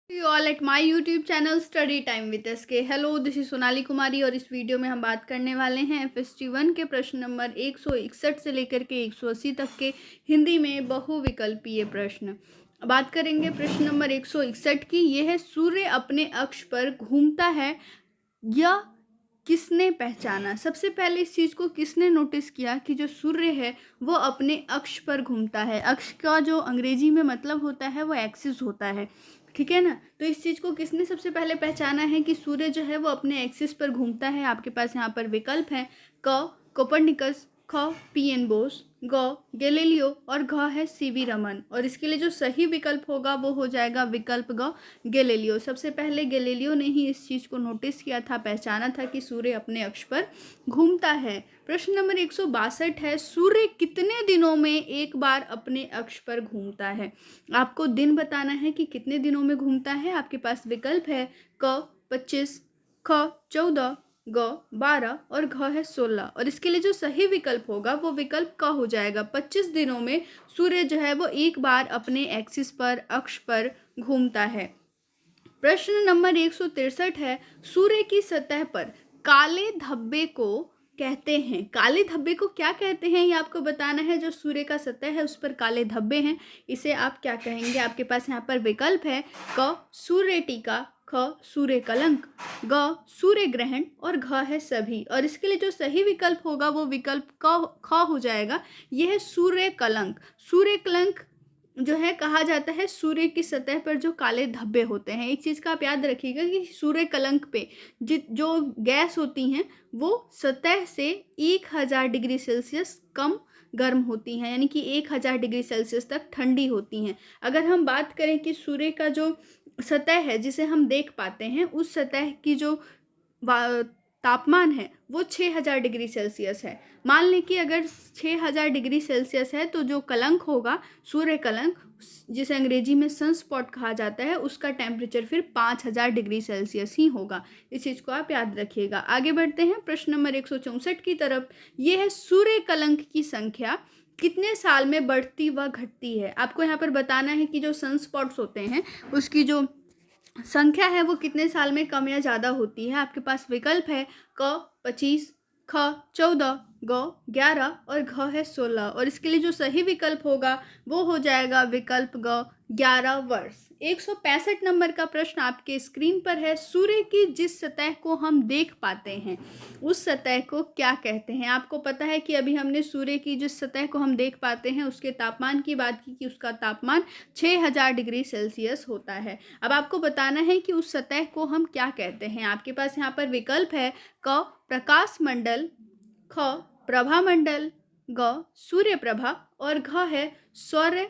You all at my YouTube channel Study Time with SK. Hello, this is Sonali Kumari और इस video में हम बात करने वाले हैं FST1 के प्रश्न नंबर 161 से लेकर के 180 तक के हिंदी में बहुविकल्पीय प्रश्न। बात करेंगे प्रश्न नंबर 161 की। यह है, सूर्य अपने अक्ष पर घूमता है या किसने पहचाना। सबसे पहले इस चीज़ को किसने नोटिस किया कि जो सूर्य है वो अपने अक्ष पर घूमता है। अक्ष का जो अंग्रेजी में मतलब होता है वो एक्सिस होता है, ठीक है ना। तो इस चीज़ को किसने सबसे पहले पहचाना है कि सूर्य जो है वो अपने एक्सिस पर घूमता है। आपके पास यहाँ पर विकल्प है क कोपर्निकस, ख पीएन बोस, ग गैलीलियो और घ है सीवी रमन। और इसके लिए जो सही विकल्प होगा वो हो जाएगा विकल्प ग गैलीलियो। सबसे पहले गैलीलियो ने ही इस चीज़ को नोटिस किया था, पहचाना था कि सूर्य अपने अक्ष पर घूमता है। प्रश्न नंबर 162 है, सूर्य कितने दिनों में एक बार अपने अक्ष पर घूमता है। आपको दिन बताना है कि कितने दिनों में घूमता है। आपके पास विकल्प है क 25, ख 14, ग 12 और घ है 16। और इसके लिए जो सही विकल्प होगा वो विकल्प क हो जाएगा। 25 दिनों में सूर्य जो है वो एक बार अपने एक्सिस पर, अक्ष पर घूमता है। प्रश्न नंबर 163 है, सूर्य की सतह पर काले धब्बे को कहते हैं। काले धब्बे को क्या कहते हैं ये आपको बताना है। जो सूर्य का सतह है उस पर काले धब्बे हैं, इसे आप क्या कहेंगे। आपके पास यहाँ पर विकल्प है क सूर्य टीका, ख सूर्य कलंक, ग सूर्य ग्रहण और घ है सभी। और इसके लिए जो सही विकल्प होगा वो विकल्प ख हो जाएगा। यह है सूर्य कलंक। सूर्य कलंक जो है कहा जाता है सूर्य की सतह पर जो काले धब्बे होते हैं। एक चीज़ का आप याद रखिएगा कि सूर्य कलंक पे जो गैस होती हैं वो सतह से 1000 डिग्री सेल्सियस कम गर्म होती हैं, यानी कि 1000 डिग्री सेल्सियस तक ठंडी होती हैं। अगर हम बात करें कि सूर्य का जो सतह है जिसे हम देख पाते हैं, उस सतह की जो तापमान है वो 6000 डिग्री सेल्सियस है। मान लें कि अगर 6000 डिग्री सेल्सियस है तो जो कलंक होगा, सूर्य कलंक, जिसे अंग्रेजी में सनस्पॉट कहा जाता है, उसका टेम्परेचर फिर 5000 डिग्री सेल्सियस ही होगा। इस चीज़ को आप याद रखिएगा। आगे बढ़ते हैं प्रश्न नंबर 164 की तरफ। ये है, सूर्य कलंक की संख्या कितने साल में बढ़ती व घटती है। आपको यहाँ पर बताना है कि जो सनस्पॉट्स होते हैं उसकी जो संख्या है वो कितने साल में कम या ज़्यादा होती है। आपके पास विकल्प है क 25, ख 14, ग 11 और घ है 16। और इसके लिए जो सही विकल्प होगा वो हो जाएगा विकल्प ग 11 वर्ष। 165 नंबर का प्रश्न आपके स्क्रीन पर है, सूर्य की जिस सतह को हम देख पाते हैं उस सतह को क्या कहते हैं। आपको पता है कि अभी हमने सूर्य की जिस सतह को हम देख पाते हैं उसके तापमान की बात की कि उसका तापमान 6000 डिग्री सेल्सियस होता है। अब आपको बताना है कि उस सतह को हम क्या कहते हैं। आपके पास यहाँ पर विकल्प है क प्रकाश मंडल, ख प्रभा मंडल, ग सूर्य प्रभा और घ है सौर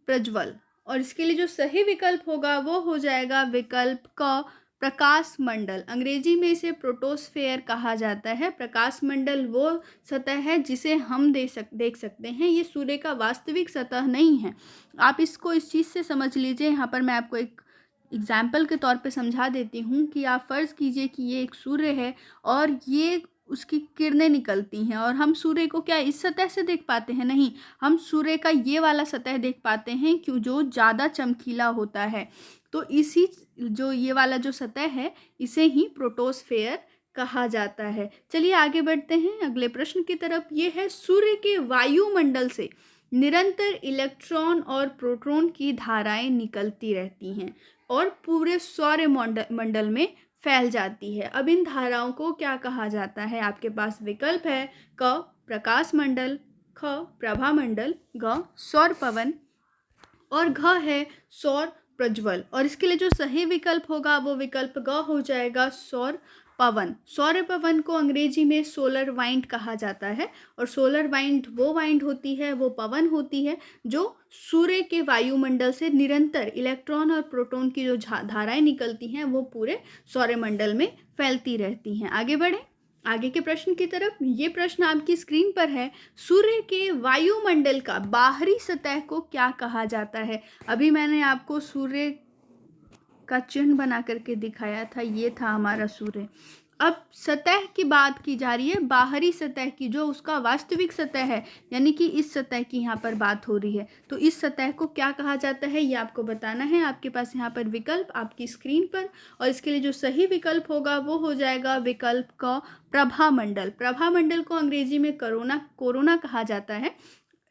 प्रज्वल। और इसके लिए जो सही विकल्प होगा वो हो जाएगा विकल्प क प्रकाश मंडल। अंग्रेजी में इसे प्रोटोस्फेयर कहा जाता है। प्रकाश मंडल वो सतह है जिसे हम देख सकते हैं। ये सूर्य का वास्तविक सतह नहीं है। आप इसको इस चीज़ से समझ लीजिए। यहाँ पर मैं आपको एक एग्जाम्पल के तौर पे समझा देती हूँ कि आप फ़र्ज़ कीजिए कि ये एक सूर्य है और ये उसकी किरणें निकलती हैं और हम सूर्य को क्या इस सतह से देख पाते हैं। नहीं, हम सूर्य का ये वाला सतह देख पाते हैं क्यों, जो ज़्यादा चमकीला होता है। तो इसी जो ये वाला जो सतह है इसे ही प्रोटोस्फेयर कहा जाता है। चलिए आगे बढ़ते हैं अगले प्रश्न की तरफ। ये है, सूर्य के वायुमंडल से निरंतर इलेक्ट्रॉन और प्रोटॉन की धाराएं निकलती रहती हैं और पूरे सौर मंडल में फैल जाती है। अब इन धाराओं को क्या कहा जाता है। आपके पास विकल्प है क प्रकाश मंडल, ख प्रभा मंडल, ग सौर पवन और घ है सौर प्रज्वल। और इसके लिए जो सही विकल्प होगा वो विकल्प ग हो जाएगा सौर पवन। सौर पवन को अंग्रेजी में सोलर वाइंड कहा जाता है। और सोलर वाइंड वो वाइंड होती है, वो पवन होती है जो सूर्य के वायुमंडल से निरंतर इलेक्ट्रॉन और प्रोटॉन की जो धाराएं निकलती हैं वो पूरे सौरमंडल में फैलती रहती हैं। आगे बढ़ें आगे के प्रश्न की तरफ। ये प्रश्न आपकी स्क्रीन पर है, सूर्य के वायुमंडल का बाहरी सतह को क्या कहा जाता है। अभी मैंने आपको सूर्य का चिन्ह बना करके दिखाया था, ये था हमारा सूर्य। अब सतह की बात की जा रही है, बाहरी सतह की, जो उसका वास्तविक सतह है, यानी कि इस सतह की यहाँ पर बात हो रही है। तो इस सतह को क्या कहा जाता है ये आपको बताना है। आपके पास यहाँ पर विकल्प आपकी स्क्रीन पर, और इसके लिए जो सही विकल्प होगा वो हो जाएगा विकल्प का प्रभामंडल। प्रभामंडल को अंग्रेजी में कोरोना कहा जाता है,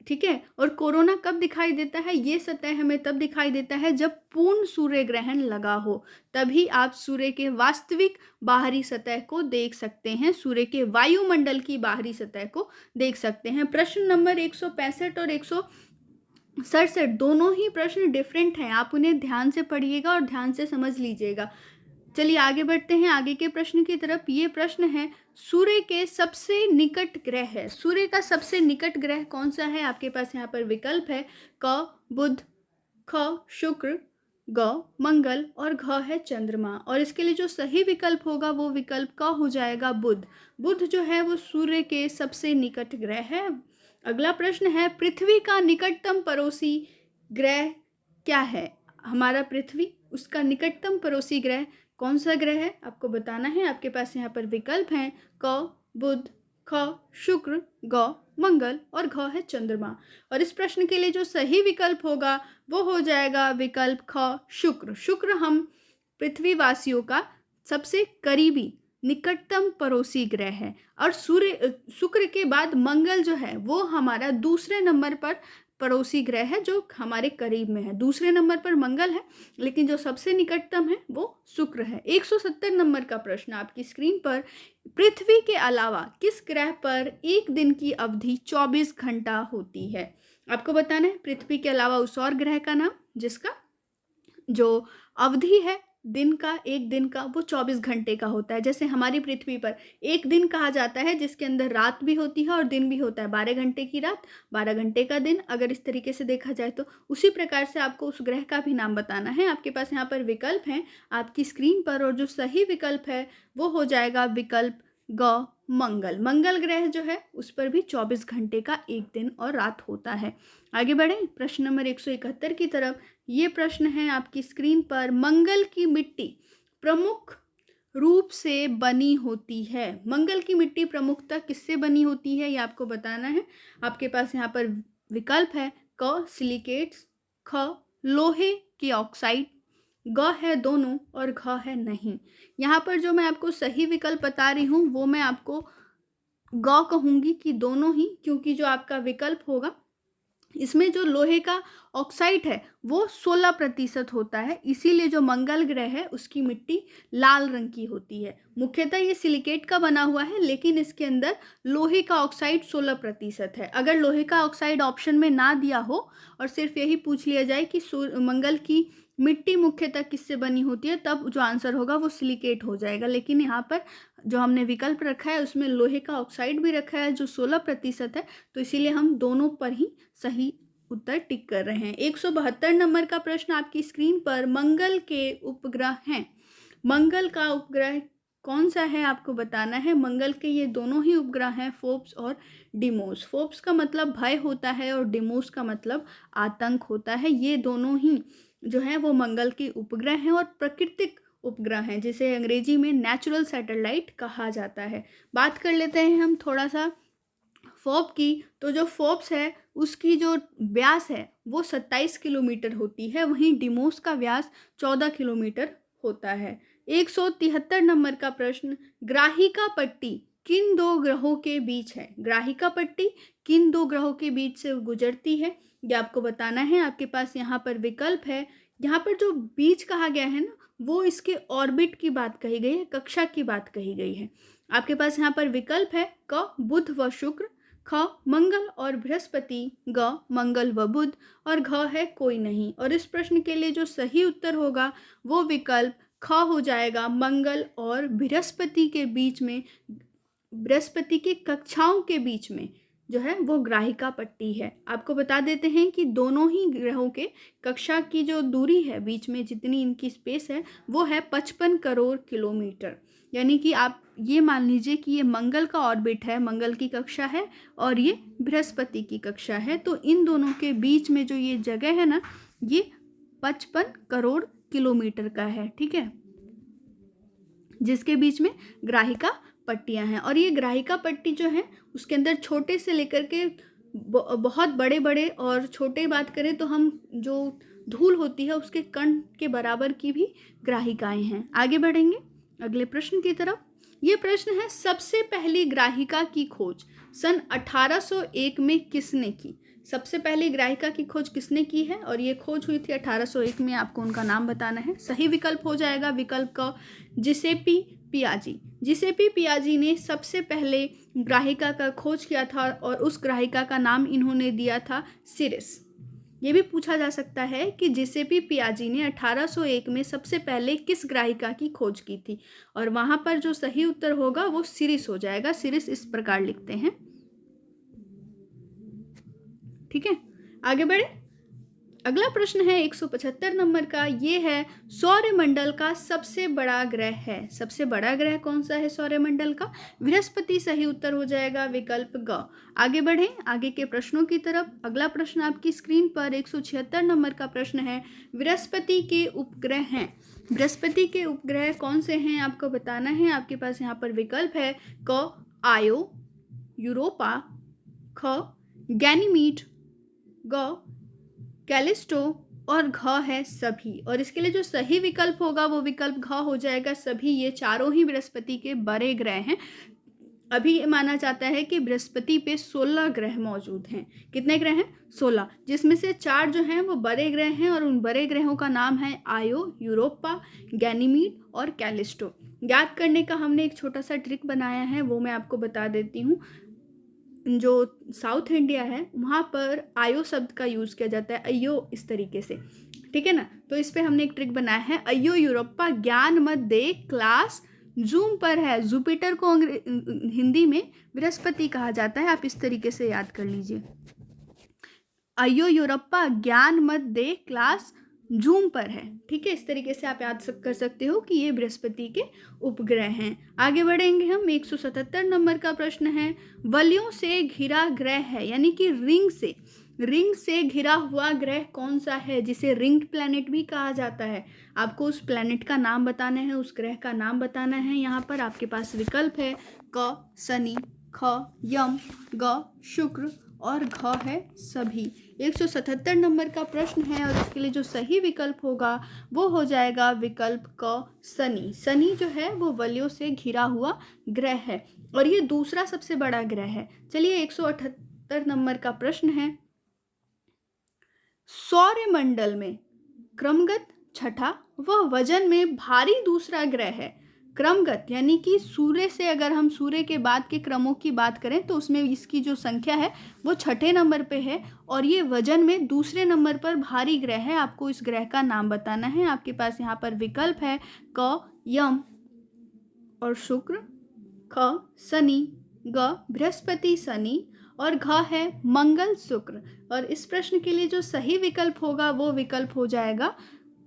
ठीक है। और कोरोना कब दिखाई देता है, ये सतह हमें तब दिखाई देता है जब पूर्ण सूर्य ग्रहण लगा हो, तभी आप सूर्य के वास्तविक बाहरी सतह को देख सकते हैं, सूर्य के वायुमंडल की बाहरी सतह को देख सकते हैं। प्रश्न नंबर 165 और 167 दोनों ही प्रश्न डिफरेंट हैं, आप उन्हें ध्यान से पढ़िएगा और ध्यान से समझ लीजिएगा। चलिए आगे बढ़ते हैं आगे के प्रश्न की तरफ। ये प्रश्न है, सूर्य के सबसे निकट ग्रह है, सूर्य का सबसे निकट ग्रह कौन सा है? आपके पास यहाँ पर विकल्प है क बुध, ख शुक्र, ग मंगल और घ है चंद्रमा। और इसके लिए जो सही विकल्प होगा वो विकल्प क हो जाएगा बुध। बुध जो है वो सूर्य के सबसे निकट ग्रह है। अगला प्रश्न है, पृथ्वी का निकटतम पड़ोसी ग्रह क्या है? हमारा पृथ्वी, उसका निकटतम पड़ोसी ग्रह कौन सा ग्रह है आपको बताना है। आपके पास यहाँ पर विकल्प हैं क बुध, ख शुक्र, ग मंगल और घ है चंद्रमा। और इस प्रश्न के लिए जो सही विकल्प होगा वो हो जाएगा विकल्प ख शुक्र। शुक्र हम पृथ्वीवासियों का सबसे करीबी निकटतम पड़ोसी ग्रह है। और शुक्र के बाद मंगल जो है वो हमारा दूसरे नंबर पर पड़ोसी ग्रह है, जो हमारे करीब में है। दूसरे नंबर पर मंगल है, लेकिन जो सबसे निकटतम है वो शुक्र है। 170 नंबर का प्रश्न आपकी स्क्रीन पर, पृथ्वी के अलावा किस ग्रह पर एक दिन की अवधि 24 घंटा होती है? आपको बताना है पृथ्वी के अलावा उस और ग्रह का नाम जिसका जो अवधि है दिन का, एक दिन का, वो 24 घंटे का होता है। जैसे हमारी पृथ्वी पर एक दिन कहा जाता है जिसके अंदर रात भी होती है और दिन भी होता है, 12 घंटे की रात, 12 घंटे का दिन, अगर इस तरीके से देखा जाए तो उसी प्रकार से आपको उस ग्रह का भी नाम बताना है। आपके पास यहाँ पर विकल्प हैं आपकी स्क्रीन पर, और जो सही विकल्प है वो हो जाएगा विकल्प ग मंगल। मंगल ग्रह जो है उस पर भी 24 घंटे का एक दिन और रात होता है। आगे बढ़ें प्रश्न नंबर 171 की तरफ। ये प्रश्न है आपकी स्क्रीन पर, मंगल की मिट्टी प्रमुख रूप से बनी होती है। मंगल की मिट्टी प्रमुखतः किससे बनी होती है ये आपको बताना है। आपके पास यहाँ पर विकल्प है क सिलिकेट्स, ख लोहे की ऑक्साइड, ग है दोनों और घ है नहीं। यहाँ पर जो मैं आपको सही विकल्प बता रही हूँ वो मैं आपको ग कहूँगी कि दोनों ही, क्योंकि जो आपका विकल्प होगा इसमें जो लोहे का ऑक्साइड है वो 16% होता है, इसीलिए जो मंगल ग्रह है उसकी मिट्टी लाल रंग की होती है। मुख्यतः ये सिलिकेट का बना हुआ है, लेकिन इसके अंदर लोहे का ऑक्साइड 16% है। अगर लोहे का ऑक्साइड ऑप्शन में ना दिया हो और सिर्फ यही पूछ लिया जाए कि मंगल की मिट्टी मुख्यतः किससे बनी होती है, तब जो आंसर होगा वो सिलिकेट हो जाएगा। लेकिन यहाँ पर जो हमने विकल्प रखा है उसमें लोहे का ऑक्साइड भी रखा है जो 16% है, तो इसीलिए हम दोनों पर ही सही उत्तर टिक कर रहे हैं। 172 नंबर का प्रश्न आपकी स्क्रीन पर, मंगल के उपग्रह हैं। मंगल का उपग्रह कौन सा है आपको बताना है। मंगल के ये दोनों ही उपग्रह हैं, फोर्ब्स और डिमोस। फोर्ब्स का मतलब भय होता है और डिमोस का मतलब आतंक होता है। ये दोनों ही जो है वो मंगल के उपग्रह हैं और प्राकृतिक उपग्रह हैं, जिसे अंग्रेजी में नेचुरल सैटेलाइट कहा जाता है। बात कर लेते हैं हम थोड़ा सा फोर्ब की। तो जो फोर्ब्स है उसकी जो व्यास है वो 27 किलोमीटर होती है, वहीं डिमोस का व्यास 14 किलोमीटर होता है। 173 नंबर का प्रश्न, ग्राहिका पट्टी किन दो ग्रहों के बीच है? ग्राहिका पट्टी किन दो ग्रहों के बीच से गुजरती है ये आपको बताना है। आपके पास यहाँ पर विकल्प है, यहाँ पर जो बीच कहा गया है ना वो इसके ऑर्बिट की बात कही गई है, कक्षा की बात कही गई है। आपके पास यहाँ पर विकल्प है क बुध व शुक्र, ख मंगल और बृहस्पति, ग मंगल व बुध और घ है कोई नहीं। और इस प्रश्न के लिए जो सही उत्तर होगा वो विकल्प ख हो जाएगा, मंगल और बृहस्पति के बीच में, बृहस्पति की कक्षाओं के बीच में जो है वो ग्राहिका पट्टी है। आपको बता देते हैं कि दोनों ही ग्रहों के कक्षा की जो दूरी है, बीच में जितनी इनकी स्पेस है वो है 55 करोड़ किलोमीटर। यानी कि आप ये मान लीजिए कि ये मंगल का ऑर्बिट है, मंगल की कक्षा है, और ये बृहस्पति की कक्षा है। तो इन दोनों के बीच में जो ये जगह है ना, ये 55 करोड़ किलोमीटर का है, ठीक है। जिसके बीच में ग्राहिका पट्टियां हैं। और ये ग्राहिका पट्टी जो है उसके अंदर छोटे से लेकर के बहुत बड़े बड़े, और छोटे बात करें तो हम जो धूल होती है उसके कण के बराबर की भी ग्राहिकाएं हैं। आगे बढ़ेंगे अगले प्रश्न की तरफ। ये प्रश्न है, सबसे पहली ग्राहिका की खोज सन 1801 में किसने की? सबसे पहली ग्राहिका की खोज किसने की है? और ये खोज हुई थी 1801 में। आपको उनका नाम बताना है। सही विकल्प हो जाएगा विकल्प क, जिसेपी पियाजी। जिसेपी पियाजी ने सबसे पहले ग्राहिका का खोज किया था और उस ग्राहिका का नाम इन्होंने दिया था सिरिस। ये भी पूछा जा सकता है कि जिसेपी पियाजी ने 1801 में सबसे पहले किस ग्राहिका की खोज की थी, और वहां पर जो सही उत्तर होगा वो सिरिस हो जाएगा। सिरिस इस प्रकार लिखते हैं। ठीक है, आगे बढ़े। अगला प्रश्न है 175 नंबर का। ये है, सौरमंडल का सबसे बड़ा ग्रह है। सबसे बड़ा ग्रह कौन सा है सौरमंडल का? बृहस्पति सही उत्तर हो जाएगा विकल्प ग। आगे बढ़ें आगे के प्रश्नों की तरफ। अगला प्रश्न आपकी स्क्रीन पर 176 नंबर का प्रश्न है, बृहस्पति के उपग्रह हैं। बृहस्पति के उपग्रह कौन से हैं आपको बताना है। आपके पास यहाँ पर विकल्प है क आयो, यूरोपा, ख गैनीमीड, ग कैलिस्टो, और घ है सभी। और इसके लिए जो सही विकल्प होगा वो विकल्प घ हो जाएगा सभी। ये चारों ही बृहस्पति के बड़े ग्रह हैं। अभी माना जाता है कि बृहस्पति पे 16 ग्रह मौजूद हैं। कितने ग्रह हैं? 16, जिसमें से 4 जो हैं वो बड़े ग्रह हैं, और उन बड़े ग्रहों का नाम है आयो, यूरोपा, गैनीमीड और कैलिस्टो। याद करने का हमने एक छोटा सा ट्रिक बनाया है, वो मैं आपको बता देती हूँ। जो साउथ इंडिया है वहाँ पर आयो शब्द का यूज़ किया जाता है, अयो इस तरीके से। ठीक है ना, तो इस पे हमने एक ट्रिक बनाया है, अयो यूरोपा ज्ञान मत दे क्लास जूम पर है। जुपिटर को हिंदी में बृहस्पति कहा जाता है। आप इस तरीके से याद कर लीजिए, अयो यूरोपा ज्ञान मत दे क्लास जूम पर है। ठीक है, इस तरीके से आप याद कर सकते हो कि ये बृहस्पति के उपग्रह हैं। आगे बढ़ेंगे हम। 177 नंबर का प्रश्न है, वलयों से घिरा ग्रह है, यानी कि रिंग से घिरा हुआ ग्रह कौन सा है, जिसे रिंग्ड प्लैनेट भी कहा जाता है। आपको उस प्लैनेट का नाम बताना है, उस ग्रह का नाम बताना है। यहाँ पर आपके पास विकल्प है क शनि, ख यम, ग शुक्र और घ है सभी। 177 नंबर का प्रश्न है, और इसके लिए जो सही विकल्प होगा वो हो जाएगा विकल्प क शनि। शनि जो है वो वलयों से घिरा हुआ ग्रह है, और ये दूसरा सबसे बड़ा ग्रह है। चलिए 178 नंबर का प्रश्न है, सौरमंडल में क्रमगत छठा व वजन में भारी दूसरा ग्रह है। क्रमगत यानी कि सूर्य से, अगर हम सूर्य के बाद के क्रमों की बात करें तो उसमें इसकी जो संख्या है वो छठे नंबर पे है, और ये वजन में दूसरे नंबर पर भारी ग्रह है। आपको इस ग्रह का नाम बताना है। आपके पास यहाँ पर विकल्प है क यम और शुक्र, ख शनि, ग बृहस्पति शनि और घ है मंगल शुक्र। और इस प्रश्न के लिए जो सही विकल्प होगा वो विकल्प हो जाएगा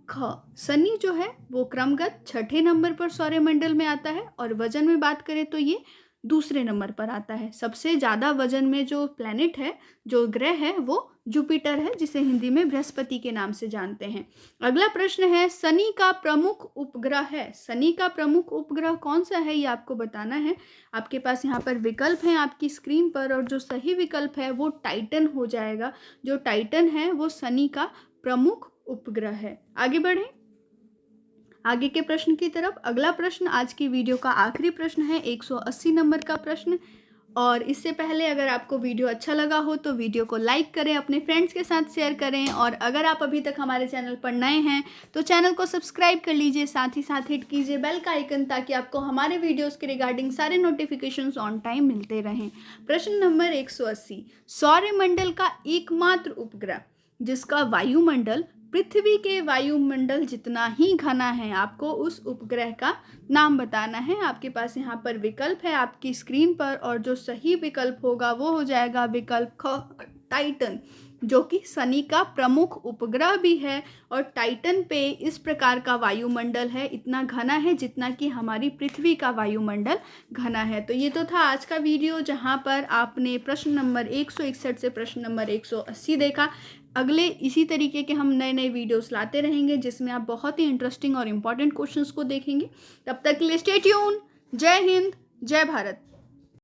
ख। शनि जो है वो क्रमगत छठे नंबर पर सौरमंडल में आता है, और वजन में बात करें तो ये दूसरे नंबर पर आता है। सबसे ज़्यादा वजन में जो प्लैनेट है, जो ग्रह है, वो जुपिटर है, जिसे हिंदी में बृहस्पति के नाम से जानते हैं। अगला प्रश्न है, शनि का प्रमुख उपग्रह है। शनि का प्रमुख उपग्रह कौन सा है ये आपको बताना है। आपके पास यहाँ पर विकल्प हैं आपकी स्क्रीन पर, और जो सही विकल्प है वो टाइटन हो जाएगा। जो टाइटन है वो शनि का प्रमुख उपग्रह है। आगे बढ़ें आगे के प्रश्न की तरफ। अगला प्रश्न आज की वीडियो का आखिरी प्रश्न है, 180 नंबर का प्रश्न। और इससे पहले अगर आपको वीडियो अच्छा लगा हो तो वीडियो को लाइक करें, अपने फ्रेंड्स के साथ शेयर करें, और अगर आप अभी तक हमारे चैनल पर नए हैं तो चैनल को सब्सक्राइब कर लीजिए। साथ ही साथ हिट कीजिए बेल का आइकन, ताकि आपको हमारे वीडियोस के रिगार्डिंग सारे नोटिफिकेशंस ऑन टाइम मिलते रहें। प्रश्न नंबर 180, सौरमंडल का एकमात्र उपग्रह जिसका वायुमंडल पृथ्वी के वायुमंडल जितना ही घना है, आपको उस उपग्रह का नाम बताना है। आपके पास यहाँ पर विकल्प है आपकी स्क्रीन पर, और जो सही विकल्प होगा वो हो जाएगा विकल्प ख टाइटन। जो कि शनि का प्रमुख उपग्रह भी है। और टाइटन पे इस प्रकार का वायुमंडल है, इतना घना है जितना कि हमारी पृथ्वी का वायुमंडल घना है। तो ये तो था आज का वीडियो, जहाँ पर आपने प्रश्न नंबर 161 से प्रश्न नंबर 180 देखा। अगले इसी तरीके के हम नए नए वीडियोस लाते रहेंगे, जिसमें आप बहुत ही इंटरेस्टिंग और इम्पॉर्टेंट क्वेश्चंस को देखेंगे। तब तक के लिए स्टे ट्यून। जय हिंद, जय भारत।